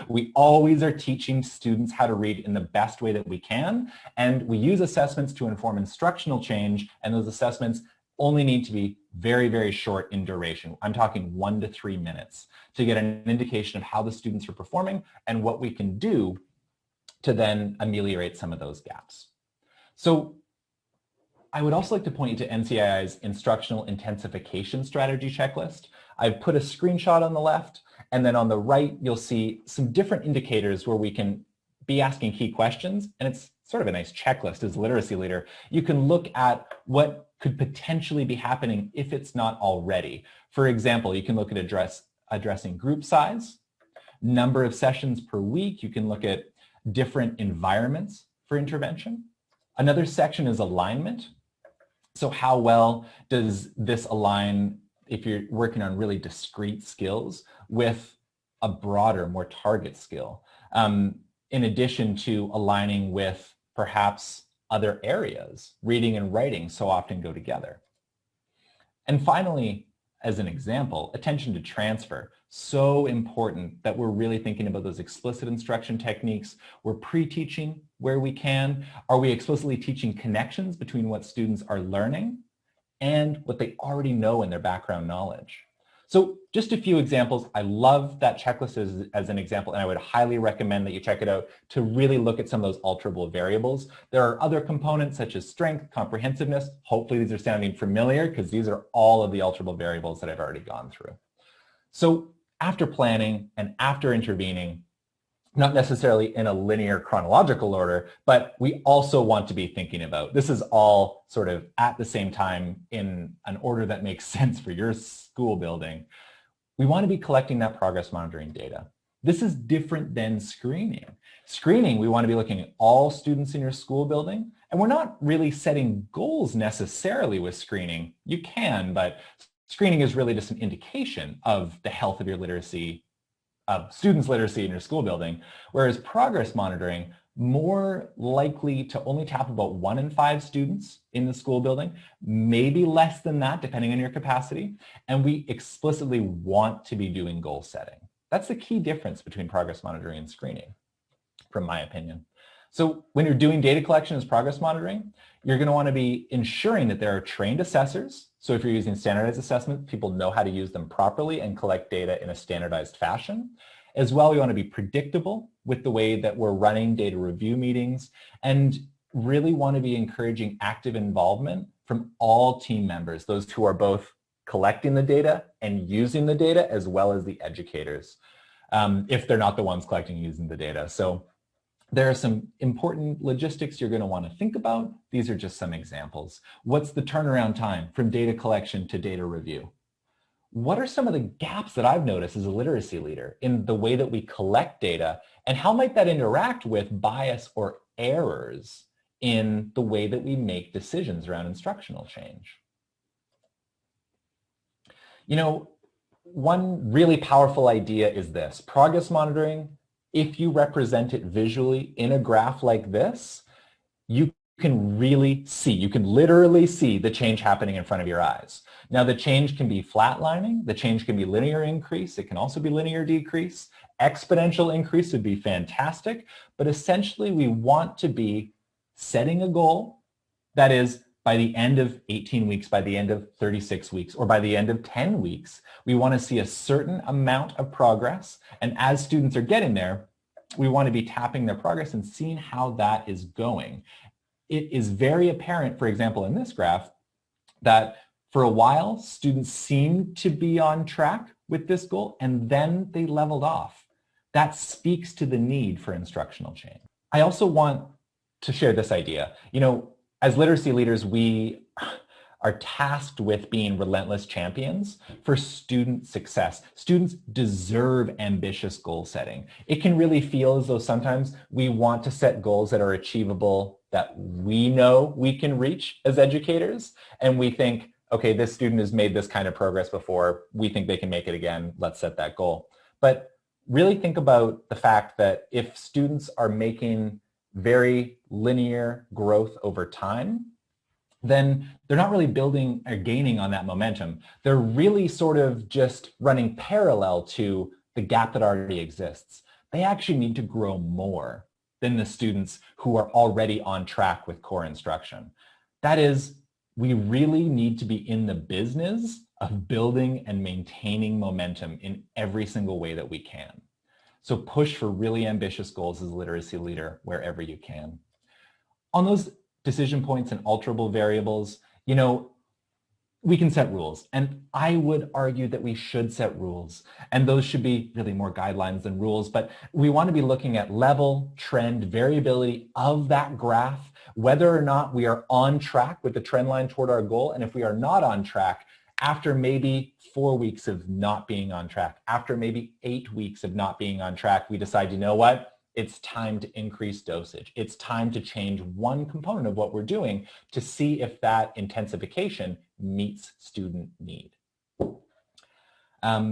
We always are teaching students how to read in the best way that we can, and we use assessments to inform instructional change, and those assessments only need to be very, very short in duration. I'm talking 1 to 3 minutes to get an indication of how the students are performing and what we can do to then ameliorate some of those gaps. So I would also like to point you to NCII's instructional intensification strategy checklist. I've put a screenshot on the left, and then on the right, you'll see some different indicators where we can be asking key questions, and it's sort of a nice checklist as a literacy leader. You can look at what could potentially be happening if it's not already. For example, you can look at addressing group size, number of sessions per week. You can look at different environments for intervention. Another section is alignment. So how well does this align if you're working on really discrete skills with a broader, more target skill, in addition to aligning with perhaps other areas. Reading and writing so often go together. And finally, as an example, attention to transfer. So important that we're really thinking about those explicit instruction techniques. We're pre-teaching where we can. Are we explicitly teaching connections between what students are learning and what they already know in their background knowledge? So just a few examples. I love that checklist as an example, and I would highly recommend that you check it out to really look at some of those alterable variables. There are other components such as strength, comprehensiveness. Hopefully these are sounding familiar because these are all of the alterable variables that I've already gone through. So after planning and after intervening, not necessarily in a linear chronological order, but we also want to be thinking about, this is all sort of at the same time in an order that makes sense for your school building. We want to be collecting that progress monitoring data. This is different than screening. Screening, we want to be looking at all students in your school building, And we're not really setting goals necessarily with screening. You can, but screening is really just an indication of the health of your literacy, of students' literacy in your school building, whereas progress monitoring, more likely to only tap about 1 in 5 students in the school building, maybe less than that depending on your capacity, and we explicitly want to be doing goal setting. That's the key difference between progress monitoring and screening, from my opinion. So when you're doing data collection as progress monitoring, you're going to want to be ensuring that there are trained assessors. So if you're using standardized assessment, people know how to use them properly and collect data in a standardized fashion. As well, we want to be predictable with the way that we're running data review meetings, and really want to be encouraging active involvement from all team members, those who are both collecting the data and using the data, as well as the educators, if they're not the ones collecting and using the data. So there are some important logistics you're going to want to think about. These are just some examples. What's the turnaround time from data collection to data review? What are some of the gaps that I've noticed as a literacy leader in the way that we collect data, and how might that interact with bias or errors in the way that we make decisions around instructional change? You know, one really powerful idea is this: progress monitoring, if you represent it visually in a graph like this, you can really see, you can literally see the change happening in front of your eyes. Now, the change can be flatlining, the change can be linear increase, it can also be linear decrease. Exponential increase would be fantastic, but essentially we want to be setting a goal that is, by the end of 18 weeks, by the end of 36 weeks, or by the end of 10 weeks, we want to see a certain amount of progress. And as students are getting there, we want to be tapping their progress and seeing how that is going. It is very apparent, for example, in this graph, that for a while, students seemed to be on track with this goal, and then they leveled off. That speaks to the need for instructional change. I also want to share this idea. You know, as literacy leaders, we are tasked with being relentless champions for student success. Students deserve ambitious goal setting. It can really feel as though sometimes we want to set goals that are achievable, that we know we can reach as educators, and we think, okay, this student has made this kind of progress before, we think they can make it again, let's set that goal. But really think about the fact that if students are making very linear growth over time, then they're not really building or gaining on that momentum. They're really sort of just running parallel to the gap that already exists. They actually need to grow more than the students who are already on track with core instruction. That is, we really need to be in the business of building and maintaining momentum in every single way that we can. So push for really ambitious goals as a literacy leader wherever you can. On those decision points and alterable variables, you know, we can set rules, and I would argue that we should set rules, and those should be really more guidelines than rules, but we want to be looking at level, trend, variability of that graph, whether or not we are on track with the trend line toward our goal, and if we are not on track, after maybe 4 weeks of not being on track, after maybe 8 weeks of not being on track, we decide, you know what? It's time to increase dosage. It's time to change one component of what we're doing to see if that intensification meets student need. A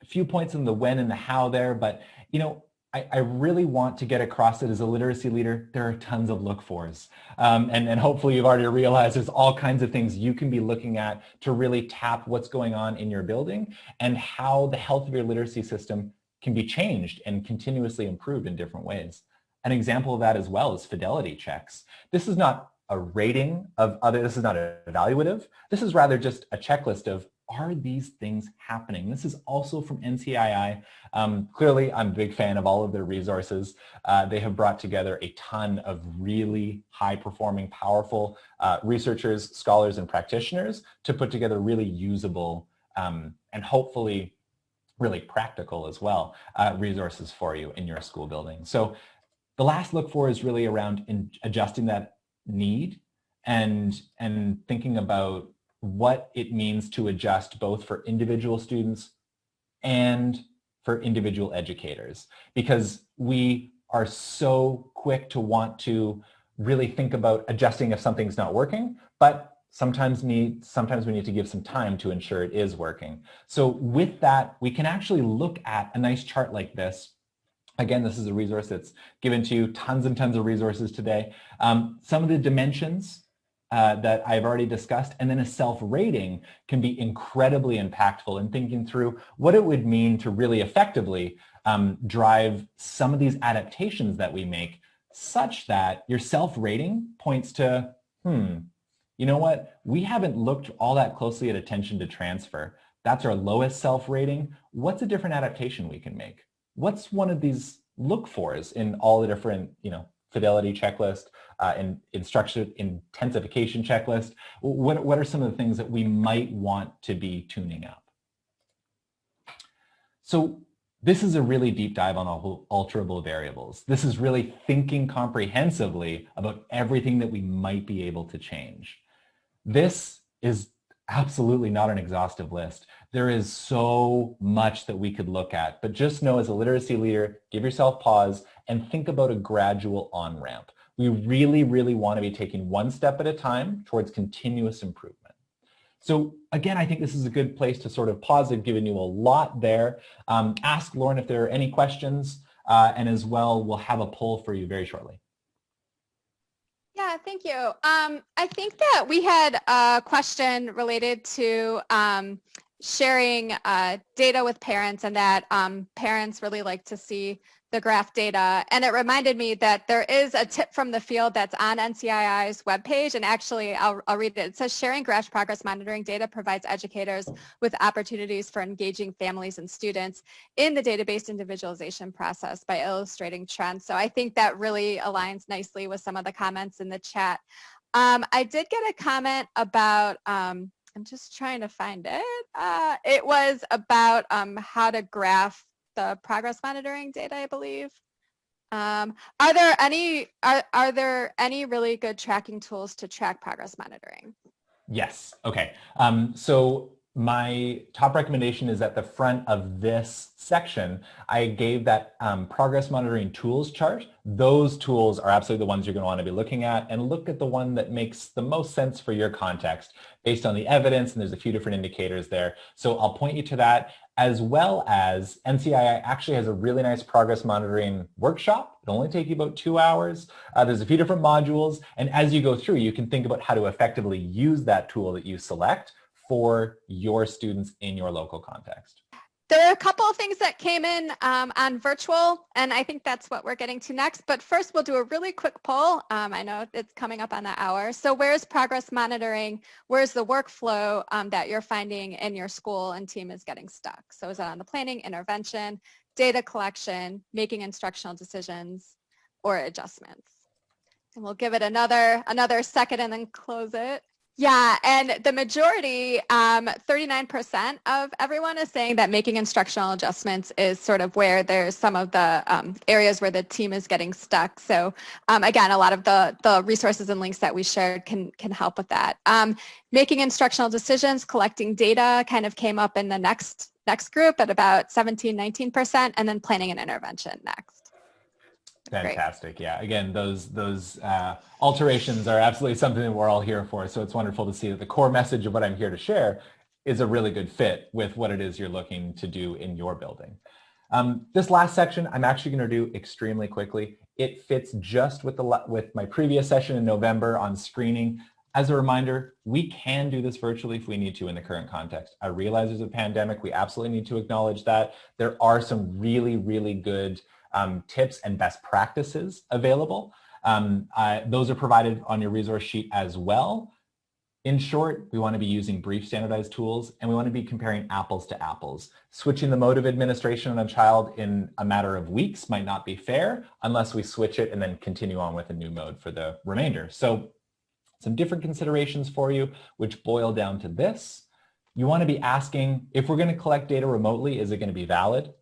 few points on the when and the how there, but you know, I really want to get across that as a literacy leader, there are tons of look-fors. And hopefully you've already realized there's all kinds of things you can be looking at to really tap what's going on in your building and how the health of your literacy system can be changed and continuously improved in different ways. An example of that as well is fidelity checks. This is not a rating of other, this is not evaluative. This is rather just a checklist of, are these things happening? This is also from NCII. Clearly, I'm a big fan of all of their resources. They have brought together a ton of really high-performing, powerful researchers, scholars, and practitioners to put together really usable and hopefully really practical as well resources for you in your school building. So the last look for is really around adjusting that need and thinking about what it means to adjust both for individual students and for individual educators, because we are so quick to want to really think about adjusting if something's not working, but sometimes we need to give some time to ensure it is working. So with that, we can actually look at a nice chart like this. Again, this is a resource that's given to you, tons and tons of resources today. Some of the dimensions that I've already discussed, and then a self-rating can be incredibly impactful in thinking through what it would mean to really effectively drive some of these adaptations that we make, such that your self-rating points to, you know what, we haven't looked all that closely at attention to transfer. That's our lowest self-rating. What's a different adaptation we can make? What's one of these look-fors in all the different, fidelity checklist, and instruction intensification checklist? What are some of the things that we might want to be tuning up? So this is a really deep dive on alterable variables. This is really thinking comprehensively about everything that we might be able to change. This is absolutely not an exhaustive list. There is so much that we could look at, but just know as a literacy leader, give yourself pause and think about a gradual on-ramp. We really, really want to be taking one step at a time towards continuous improvement. So again, I think this is a good place to sort of pause. I've given you a lot there. Ask Lauren if there are any questions, and as well, we'll have a poll for you very shortly. Yeah, thank you. I think that we had a question related to sharing data with parents, and that parents really like to see the graph data. And it reminded me that there is a tip from the field that's on NCII's webpage, and actually I'll read it. It says, sharing graph progress monitoring data provides educators with opportunities for engaging families and students in the database individualization process by illustrating trends. So I think that really aligns nicely with some of the comments in the chat. I did get a comment about, I'm just trying to find it. It was about how to graph the progress monitoring data, I believe. Are there any really good tracking tools to track progress monitoring? Yes. Okay. So my top recommendation is at the front of this section. I gave that progress monitoring tools chart. Those tools are absolutely the ones you're going to want to be looking at, and look at the one that makes the most sense for your context based on the evidence, and there's a few different indicators there. So I'll point you to that, as well as NCII actually has a really nice progress monitoring workshop. It'll only take you about 2 hours. There's a few different modules, and as you go through, you can think about how to effectively use that tool that you select for your students in your local context. There are a couple of things that came in on virtual, and I think that's what we're getting to next. But first, we'll do a really quick poll. I know it's coming up on the hour. So where's progress monitoring? Where's the workflow that you're finding in your school and team is getting stuck? So is it on the planning, intervention, data collection, making instructional decisions, or adjustments? And we'll give it another second and then close it. Yeah, and the majority, 39% of everyone is saying that making instructional adjustments is sort of where there's some of the areas where the team is getting stuck. So again, a lot of the resources and links that we shared can help with that. Making instructional decisions, collecting data kind of came up in the next group at about 17-19%, and then planning and intervention next. Fantastic. Great. Yeah. Again, those alterations are absolutely something that we're all here for. So it's wonderful to see that the core message of what I'm here to share is a really good fit with what it is you're looking to do in your building. This last section, I'm actually going to do extremely quickly. It fits just with my previous session in November on screening. As a reminder, we can do this virtually if we need to in the current context. I realize there's a pandemic. We absolutely need to acknowledge that. There are some really, really good tips and best practices available. Those are provided on your resource sheet as well. In short, we want to be using brief standardized tools, and we want to be comparing apples to apples. Switching the mode of administration on a child in a matter of weeks might not be fair unless we switch it and then continue on with a new mode for the remainder. So some different considerations for you, which boil down to this. You want to be asking, if we're going to collect data remotely, is it going to be valid?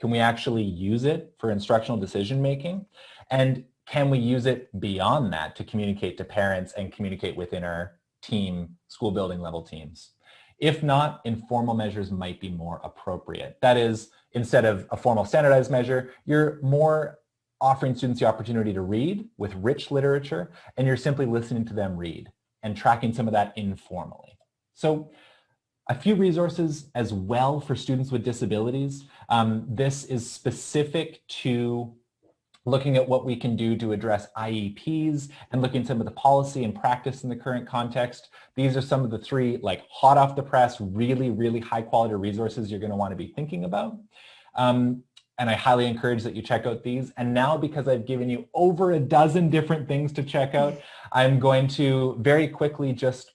Can we actually use it for instructional decision making? And can we use it beyond that to communicate to parents and communicate within our team, school building level teams? If not, informal measures might be more appropriate. That is, instead of a formal standardized measure, you're more offering students the opportunity to read with rich literature, and you're simply listening to them read and tracking some of that informally. So a few resources as well for students with disabilities. This is specific to looking at what we can do to address IEPs and looking at some of the policy and practice in the current context. These are some of the three hot off the press, really, really high quality resources you're going to want to be thinking about. And I highly encourage that you check out these. And now, because I've given you over a dozen different things to check out, I'm going to very quickly just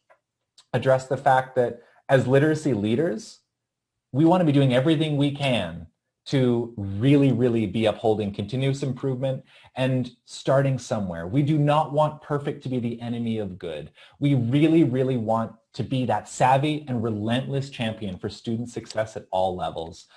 address the fact that as literacy leaders, we want to be doing everything we can to really, really be upholding continuous improvement and starting somewhere. We do not want perfect to be the enemy of good. We really, really want to be that savvy and relentless champion for student success at all levels.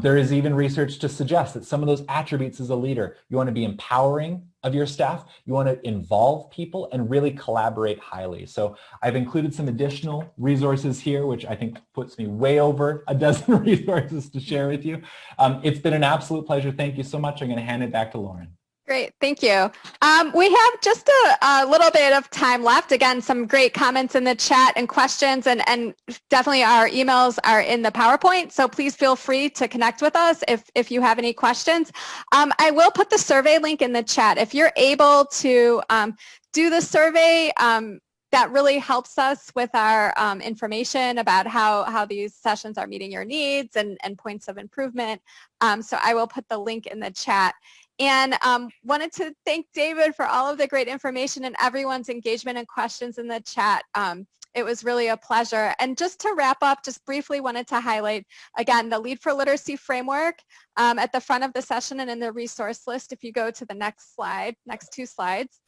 There is even research to suggest that some of those attributes as a leader, you want to be empowering of your staff, you want to involve people and really collaborate highly. So I've included some additional resources here, which I think puts me way over a dozen resources to share with you. It's been an absolute pleasure. Thank you so much. I'm going to hand it back to Lauren. Great, thank you. We have just a little bit of time left. Again, some great comments in the chat and questions, and definitely our emails are in the PowerPoint, so please feel free to connect with us if you have any questions. I will put the survey link in the chat. If you're able to do the survey, that really helps us with our information about how these sessions are meeting your needs and points of improvement. So I will put the link in the chat. And wanted to thank David for all of the great information and everyone's engagement and questions in the chat. It was really a pleasure. And just to wrap up, just briefly wanted to highlight, again, the Lead for Literacy framework at the front of the session and in the resource list if you go to the next slide, next two slides,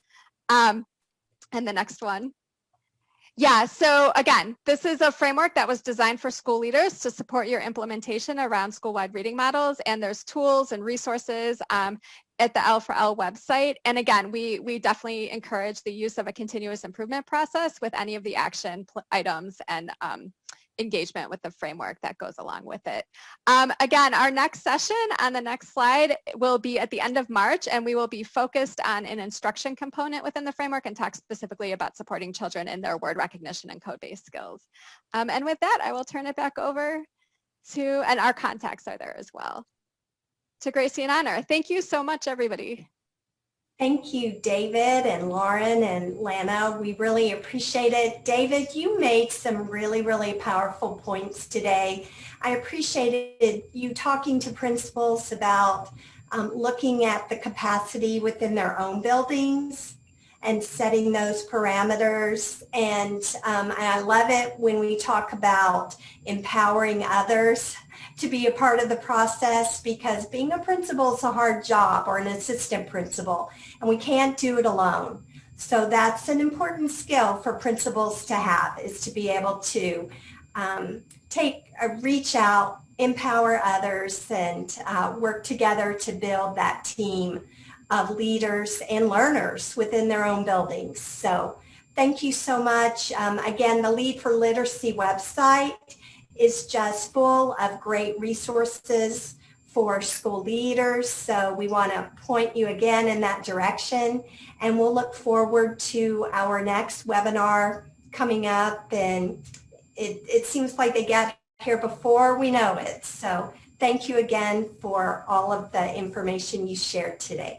and the next one. Yeah, so again, this is a framework that was designed for school leaders to support your implementation around school-wide reading models, and there's tools and resources at the L4L website. And again, we definitely encourage the use of a continuous improvement process with any of the action items and engagement with the framework that goes along with it. Again, our next session on the next slide will be at the end of March, and we will be focused on an instruction component within the framework and talk specifically about supporting children in their word recognition and code-based skills. And with that, I will turn it back over to, and our contacts are there as well, to Gracie and Honor. Thank you so much, everybody. Thank you, David and Lauren and Lana. We really appreciate it. David, you made some really, really powerful points today. I appreciated you talking to principals about looking at the capacity within their own buildings and setting those parameters. And I love it when we talk about empowering others to be a part of the process, because being a principal is a hard job, or an assistant principal, and we can't do it alone. So that's an important skill for principals to have, is to be able to reach out, empower others, and work together to build that team of leaders and learners within their own buildings. So thank you so much. Again, the Lead for Literacy website is just full of great resources for school leaders. So we want to point you again in that direction, and we'll look forward to our next webinar coming up. And it seems like they get here before we know it. So thank you again for all of the information you shared today.